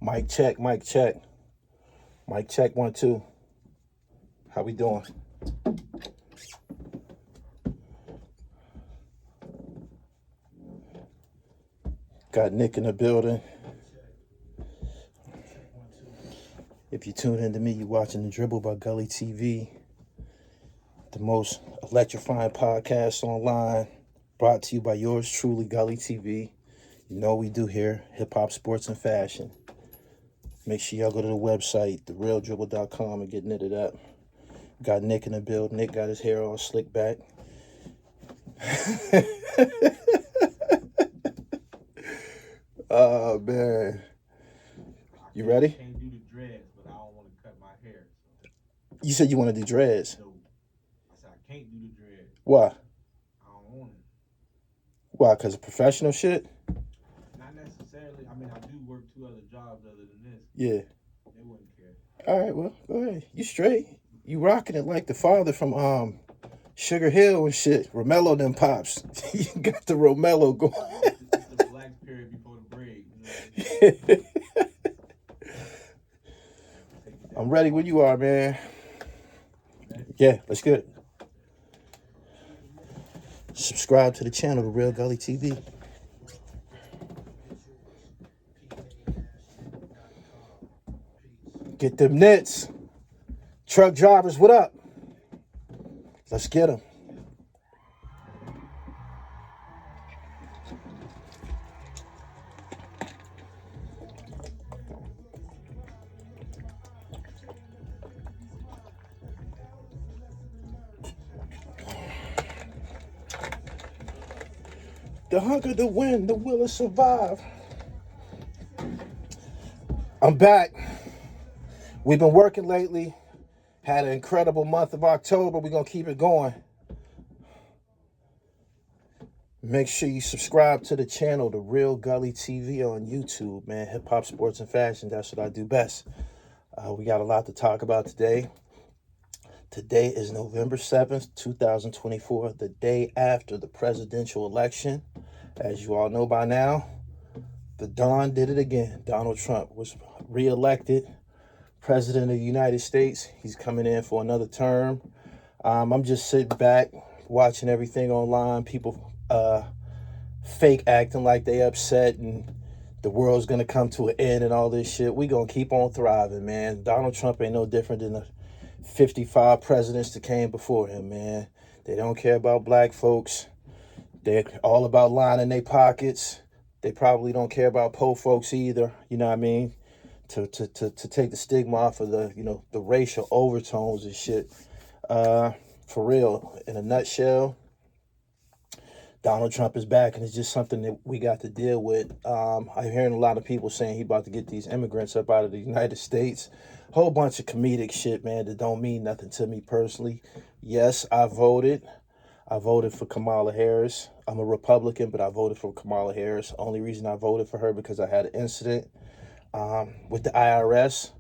Mic check, mic check. Mic check, 1, 2. How we doing? Got Nick in the building. If you tune into me, you're watching the Dribble by Gully TV, the most electrifying podcast online, brought to you by yours truly, Gully TV. You know what we do here, hip-hop, sports, and fashion. Make sure y'all go to the website, therealdribble.com, and get knitted up. Got Nick in the build. Nick got his hair all slicked back. Oh, man. You ready? I can't do the dreads, but I don't want to cut my hair. So. You said you want to do dreads. No. I said I can't do the dreads. Why? I don't want it. Why? Because of professional shit? Not necessarily. I mean, I do work 2 other jobs other than this. Yeah. They wouldn't care. All right, well, go ahead. You straight. You rocking it like the father from Sugar Hill and shit. Romello them pops. You got the Romello going. It's the relax period before the braid. You know? I'm ready when you are, man. Yeah, let's get it. Subscribe to the channel, The Real Gully TV. Get them knits. Truck drivers, what up? Let's get them. The hunger to win, the will to survive. I'm back. We've been working lately. Had an incredible month of October. We're going to keep it going. Make sure you subscribe to the channel, The Real Gully TV on YouTube, man. Hip hop, sports, and fashion. That's what I do best. We got a lot to talk about today. Today is November 7th, 2024, the day after the presidential election. As you all know by now, the Don did it again. Donald Trump was reelected President of the United States. He's coming in for another term. I'm just sitting back, watching everything online. People fake acting like they upset and the world's going to come to an end and all this shit. We going to keep on thriving, man. Donald Trump ain't no different than the 55 presidents that came before him, man. They don't care about black folks. They're all about lining their pockets. They probably don't care about poor folks either, you know what I mean? To take the stigma off of the, the racial overtones and shit. For real, in a nutshell, Donald Trump is back, and it's just something that we got to deal with. I'm hearing a lot of people saying he about to get these immigrants up out of the United States. Whole bunch of comedic shit, man, that don't mean nothing to me personally. Yes, I voted. I voted for Kamala Harris. I'm a Republican, but I voted for Kamala Harris. Only reason I voted for her because I had an incident with the IRS,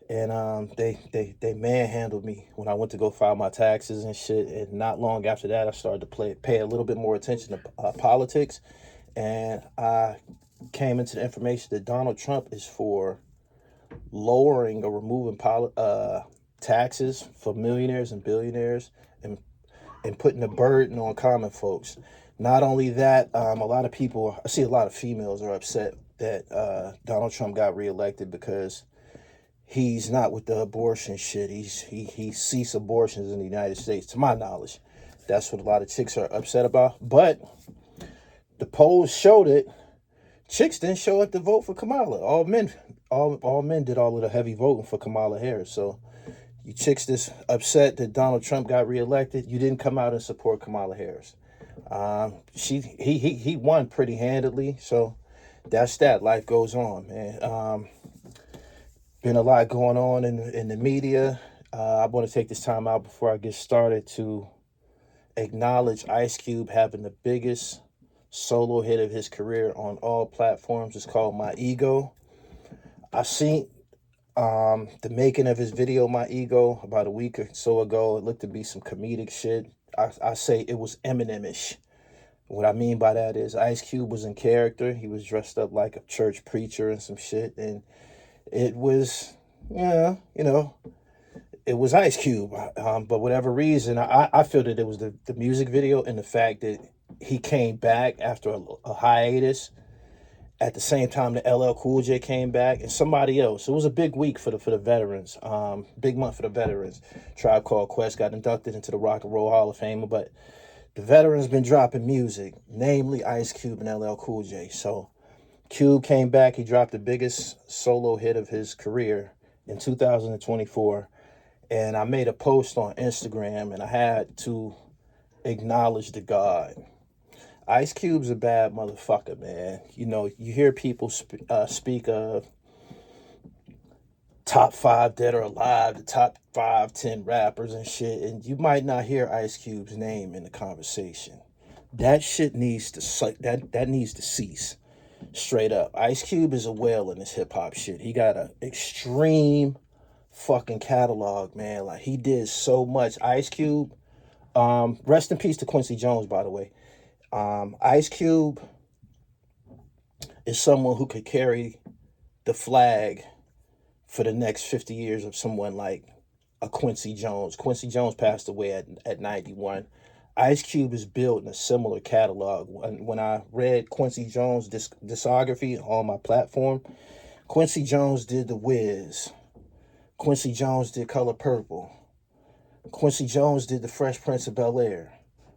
and they manhandled me when I went to go file my taxes and shit. And not long after that, I started to pay a little bit more attention to politics, and I came into the information that Donald Trump is for lowering or removing taxes for millionaires and billionaires, and putting the burden on common folks. Not only that, a lot of people, I see a lot of females are upset that Donald Trump got reelected because he's not with the abortion shit. He ceased abortions in the United States, to my knowledge. That's what a lot of chicks are upset about. But the polls showed it. Chicks didn't show up to vote for Kamala. All men did all of the heavy voting for Kamala Harris. So you chicks that's upset that Donald Trump got reelected, you didn't come out and support Kamala Harris. He won pretty handedly. So that's that. Life goes on, man. Been a lot going on in the media. I want to take this time out before I get started to acknowledge Ice Cube having the biggest solo hit of his career on all platforms. It's called My Ego. I seen the making of his video, My Ego, about a week or so ago. It looked to be some comedic shit. I say it was Eminem-ish. What I mean by that is Ice Cube was in character. He was dressed up like a church preacher and some shit, and it was, yeah, it was Ice Cube. But whatever reason, I feel that it was the music video and the fact that he came back after a hiatus at the same time that LL Cool J came back and somebody else. It was a big week for the veterans. Big month for the veterans. Tribe Called Quest got inducted into the Rock and Roll Hall of Fame, but the veterans been dropping music, namely Ice Cube and LL Cool J. So Cube came back. He dropped the biggest solo hit of his career in 2024. And I made a post on Instagram, and I had to acknowledge the God. Ice Cube's a bad motherfucker, man. You hear people speak of top 5 dead or alive, the top 5, 10 rappers and shit, and you might not hear Ice Cube's name in the conversation. That shit needs to that needs to cease. Straight up. Ice Cube is a whale in this hip hop shit. He got an extreme fucking catalog, man. Like, he did so much. Ice Cube, rest in peace to Quincy Jones, by the way. Ice Cube is someone who could carry the flag for the next 50 years of someone like a Quincy Jones. Quincy Jones passed away at 91. Ice Cube is built in a similar catalog. When I read Quincy Jones' discography on my platform, Quincy Jones did The Wiz. Quincy Jones did Color Purple. Quincy Jones did The Fresh Prince of Bel-Air.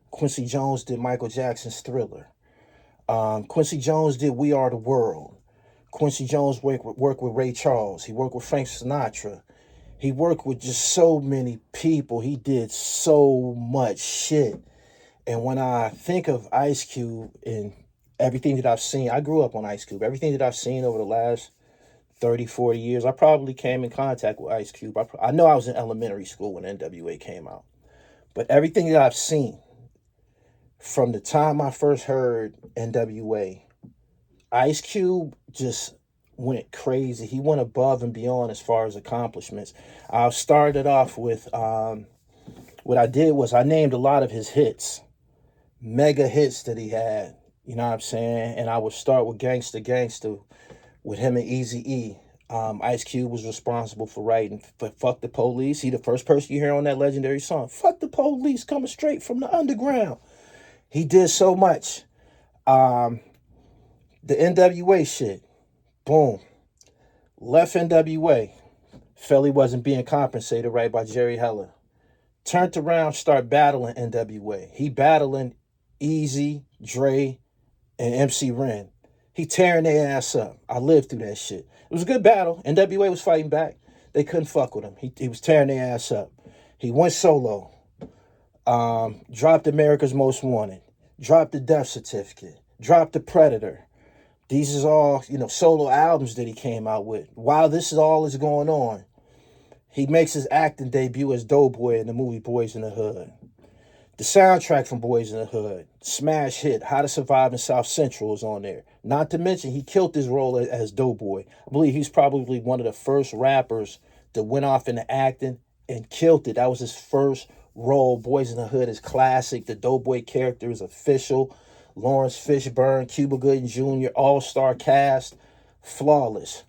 Quincy Jones did Michael Jackson's Thriller. Quincy Jones did We Are the World. Quincy Jones worked with Ray Charles. He worked with Frank Sinatra. He worked with just so many people. He did so much shit. And when I think of Ice Cube and everything that I've seen, I grew up on Ice Cube. Everything that I've seen over the last 30, 40 years, I probably came in contact with Ice Cube. I know I was in elementary school when NWA came out. But everything that I've seen, from the time I first heard NWA, Ice Cube just went crazy. He went above and beyond as far as accomplishments. I started off with, what I did was I named a lot of his hits, mega hits that he had, you know what I'm saying? And I would start with Gangsta Gangsta with him and Eazy-E. Ice Cube was responsible for writing for Fuck the Police. He the first person you hear on that legendary song, Fuck the Police, coming straight from the underground. He did so much. The NWA shit, boom. Left NWA. Felt he wasn't being compensated right by Jerry Heller. Turned around, start battling NWA. He battling Easy, Dre, and MC Ren. He tearing their ass up. I lived through that shit. It was a good battle. NWA was fighting back. They couldn't fuck with him. He was tearing their ass up. He went solo. Dropped America's Most Wanted. Dropped the Death Certificate. Dropped the Predator. These is all, solo albums that he came out with. While this is all is going on, he makes his acting debut as Doughboy in the movie Boys in the Hood. The soundtrack from Boys in the Hood, smash hit, How to Survive in South Central is on there. Not to mention, he killed his role as Doughboy. I believe he's probably one of the first rappers that went off into acting and killed it. That was his first role. Boys in the Hood is classic. The Doughboy character is official. Lawrence Fishburne, Cuba Gooding Jr., all-star cast, flawless.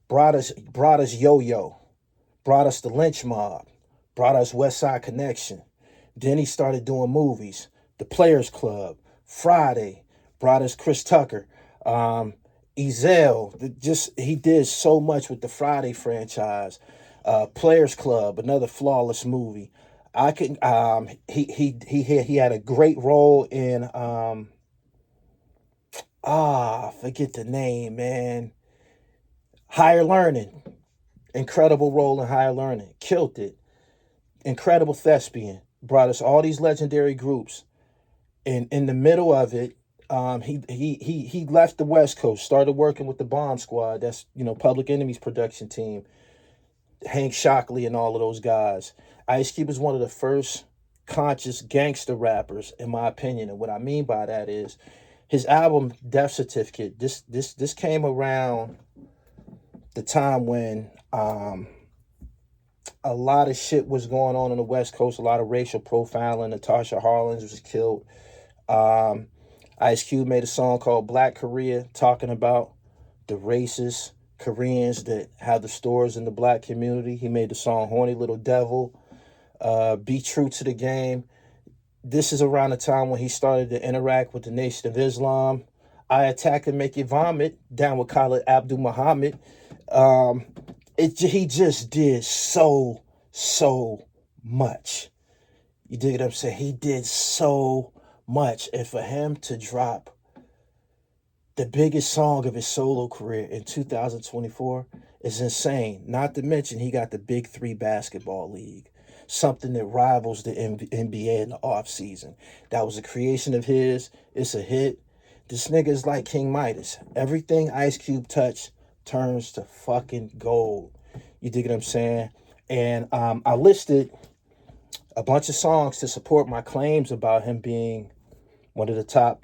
Brought us Yo-Yo. Brought us the Lynch Mob. Brought us West Side Connection. Then he started doing movies. The Players Club. Friday. Brought us Chris Tucker. Ezel. He did so much with the Friday franchise. Players Club, another flawless movie. He had a great role in forget the name, man. Higher Learning. Incredible role in Higher Learning. Killed it. Incredible Thespian. Brought us all these legendary groups. And in the middle of it, he left the West Coast, started working with the Bomb Squad. That's, Public Enemy's production team. Hank Shockley and all of those guys. Ice Cube is one of the first conscious gangster rappers, in my opinion. And what I mean by that is his album Death Certificate. This came around the time when a lot of shit was going on the West Coast, a lot of racial profiling. Natasha Harlins was killed. Ice Cube made a song called Black Korea, talking about the racist Koreans that have the stores in the black community. He made the song Horny Little Devil, Be True to the Game. This is around the time when he started to interact with the Nation of Islam. I Attack and Make You Vomit, down with Khalid Abdul Muhammad. He just did so much. You dig what I'm saying? He did so much. And for him to drop the biggest song of his solo career in 2024 is insane. Not to mention he got the Big Three basketball league, something that rivals the NBA in the offseason. That was a creation of his. It's a hit. This nigga is like King Midas. Everything Ice Cube touched turns to fucking gold. You dig what I'm saying? And I listed a bunch of songs to support my claims about him being one of the top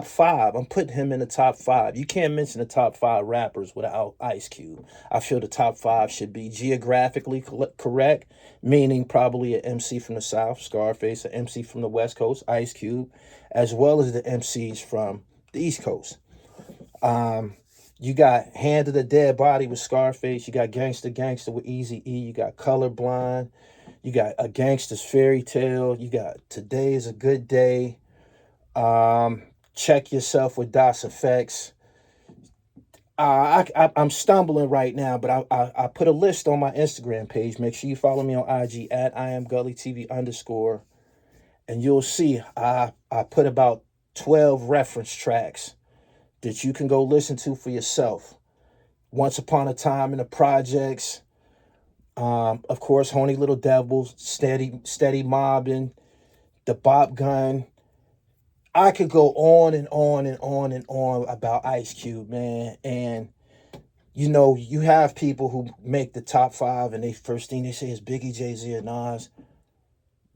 five. I'm putting him in the top five. You can't mention the top five rappers without Ice Cube. I feel the top five should be geographically correct, meaning probably an MC from the South, Scarface, an MC from the West Coast, Ice Cube, as well as the MCs from the East Coast. You got Hand of the Dead Body with Scarface. You got Gangsta with Eazy-E. You got Colorblind. You got A Gangsta's Fairy Tale. You got Today is a Good Day. Check Yourself with Das Effects. I'm stumbling right now, but I put a list on my Instagram page. Make sure you follow me on IG at IamGullyTV_. And you'll see I put about 12 reference tracks that you can go listen to for yourself. Once Upon a Time in the Projects. Of course, Horny Little Devils, Steady Mobbing, The Bop Gun. I could go on and on and on and on about Ice Cube, man. And, you know, you have people who make the top five and they first thing they say is Biggie, Jay-Z, or Nas.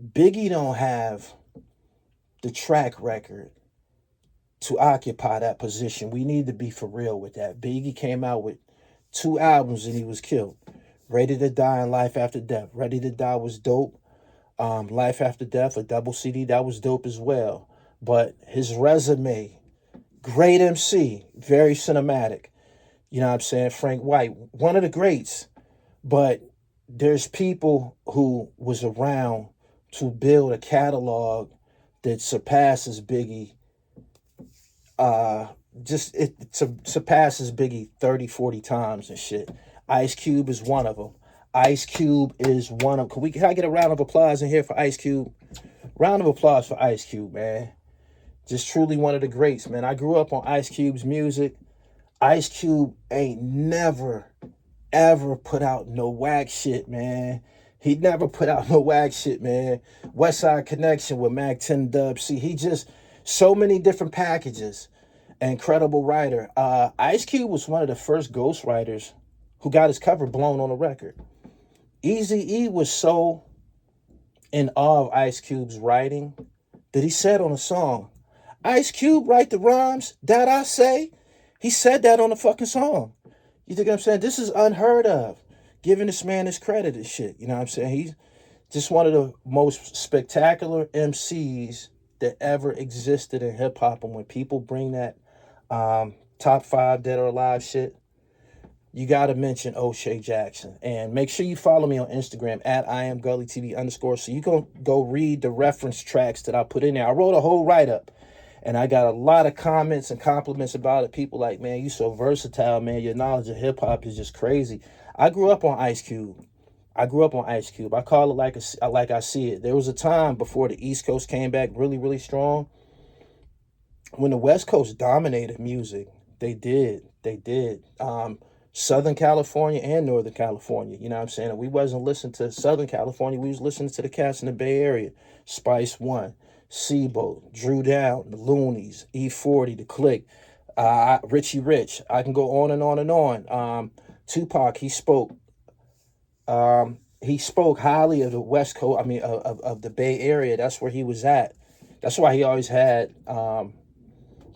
Biggie don't have the track record to occupy that position. We need to be for real with that. Biggie came out with 2 albums and he was killed. Ready to Die and Life After Death. Ready to Die was dope. Life After Death, a double CD, that was dope as well. But his resume, great MC, very cinematic. You know what I'm saying? Frank White, one of the greats. But there's people who was around to build a catalog that surpasses Biggie. Surpasses Biggie 30, 40 times and shit. Ice Cube is one of them. Ice Cube is one of them. Can I get a round of applause in here for Ice Cube? Round of applause for Ice Cube, man. Just truly one of the greats, man. I grew up on Ice Cube's music. Ice Cube ain't never, ever put out no whack shit, man. He never put out no whack shit, man. West Side Connection with Mac 10 Dub C. He just, so many different packages. Incredible writer. Ice Cube was one of the first ghostwriters who got his cover blown on a record. Eazy-E was so in awe of Ice Cube's writing that he said on a song, Ice Cube write the rhymes that I say. He said that on a fucking song. You think what I'm saying? This is unheard of. Giving this man his credit and shit. You know what I'm saying? He's just one of the most spectacular MCs that ever existed in hip hop. And when people bring that top five dead or alive shit, you got to mention O'Shea Jackson. And make sure you follow me on Instagram at IamGullyTV_ so you can go read the reference tracks that I put in there. I wrote a whole write-up. And I got a lot of comments and compliments about it. People like, man, you so versatile, man. Your knowledge of hip-hop is just crazy. I grew up on Ice Cube. I call it like I see it. There was a time before the East Coast came back really, really strong. When the West Coast dominated music, they did. Southern California and Northern California, you know what I'm saying? We wasn't listening to Southern California. We was listening to the cats in the Bay Area. Spice One, Sibo, Drew Down, the Loonies, E40, the Click, Richie Rich. I can go on and on and on. Tupac, he spoke highly of the West Coast, of the Bay Area. That's where he was at. That's why he always had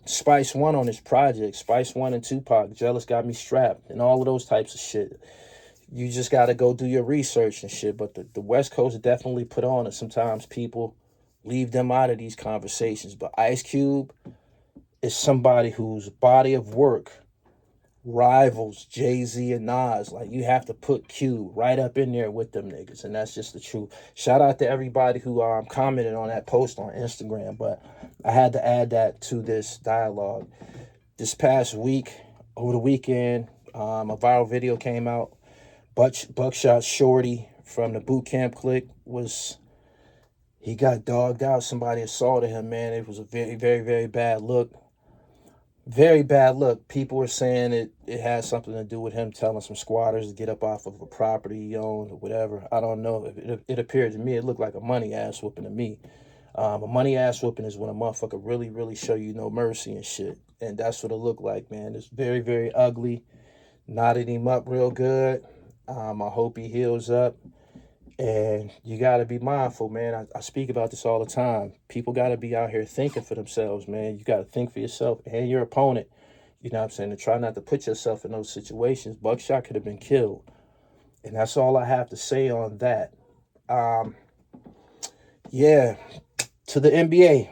Spice One on his project. Spice One and Tupac, Jealous Got Me Strapped, and all of those types of shit. You just got to go do your research and shit. But the West Coast definitely put on it. Sometimes people leave them out of these conversations. But Ice Cube, is somebody whose body of work rivals Jay-Z and Nas. Like, you have to put Q right up in there with them niggas, and that's just the truth. Shout out to everybody who commented on that post on Instagram, but I had to add that to this dialogue. This past week, over the weekend, a viral video came out. Buckshot Shorty from the boot camp clique he got dogged out. Somebody assaulted him, man. It was a very, very, very bad look. Very bad look. People were saying it had something to do with him telling some squatters to get up off of a property he owned or whatever. I don't know. It appeared to me, it looked like a money ass whooping to me. A money ass whooping is when a motherfucker really, really show you no mercy and shit. And that's what it looked like, man. It's very, very ugly. Knotted him up real good. I hope he heals up. And you got to be mindful, man. I speak about this all the time. People got to be out here thinking for themselves, man. You got to think for yourself and your opponent. You know what I'm saying? And try not to put yourself in those situations. Buckshot could have been killed. And that's all I have to say on that. Yeah, to the NBA.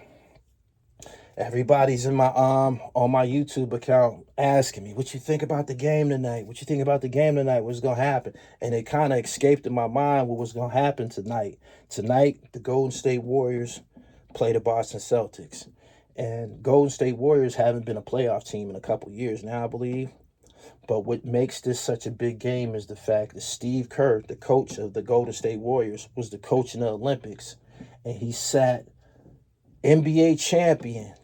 Everybody's in my on my YouTube account asking me, what you think about the game tonight? What you think about the game tonight? What's going to happen? And it kind of escaped in my mind what was going to happen tonight. Tonight, the Golden State Warriors play the Boston Celtics. And Golden State Warriors haven't been a playoff team in a couple years now, I believe. But what makes this such a big game is the fact that Steve Kerr, the coach of the Golden State Warriors, was the coach in the Olympics. And he sat NBA champion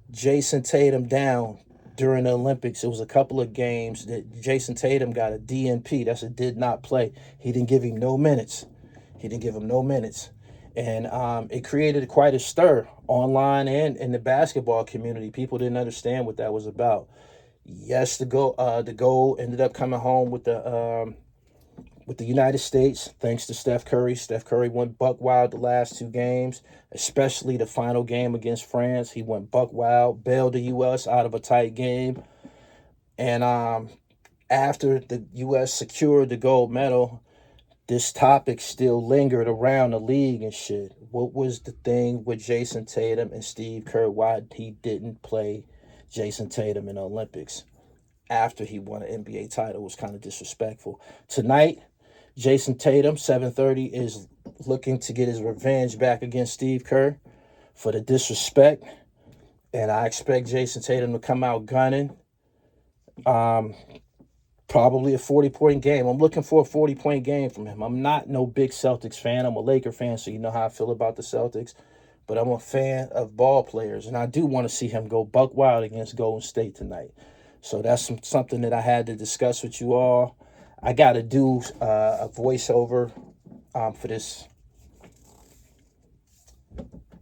Jason Tatum down during the Olympics. It was a couple of games that Jason Tatum got a DNP. That's a did not play. He didn't give him no minutes. And it created quite a stir online and in the basketball community. People didn't understand what that was about. Yes, the goal ended up coming home with the United States, thanks to Steph Curry. Steph Curry went buck wild the last two games, especially the final game against France. He went buck wild, bailed the U.S. out of a tight game. And after the U.S. secured the gold medal, this topic still lingered around the league and shit. What was the thing with Jason Tatum and Steve Kerr? Why he didn't play Jason Tatum in the Olympics after he won an NBA title was kind of disrespectful. Tonight, Jason Tatum, 7:30, is looking to get his revenge back against Steve Kerr for the disrespect. And I expect Jason Tatum to come out gunning. Probably a 40-point game. I'm looking for a 40-point game from him. I'm not no big Celtics fan. I'm a Laker fan, so you know how I feel about the Celtics. But I'm a fan of ball players, and I do want to see him go buck wild against Golden State tonight. So that's something that I had to discuss with you all. I got to do a voiceover for this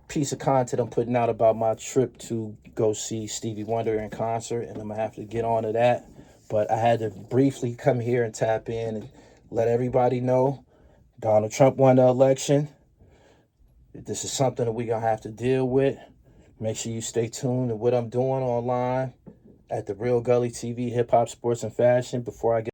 piece of content I'm putting out about my trip to go see Stevie Wonder in concert, and I'm going to have to get on to that. But I had to briefly come here and tap in and let everybody know Donald Trump won the election. This is something that we're going to have to deal with. Make sure you stay tuned to what I'm doing online at the Real Gully TV, Hip Hop, Sports, and Fashion. Before I get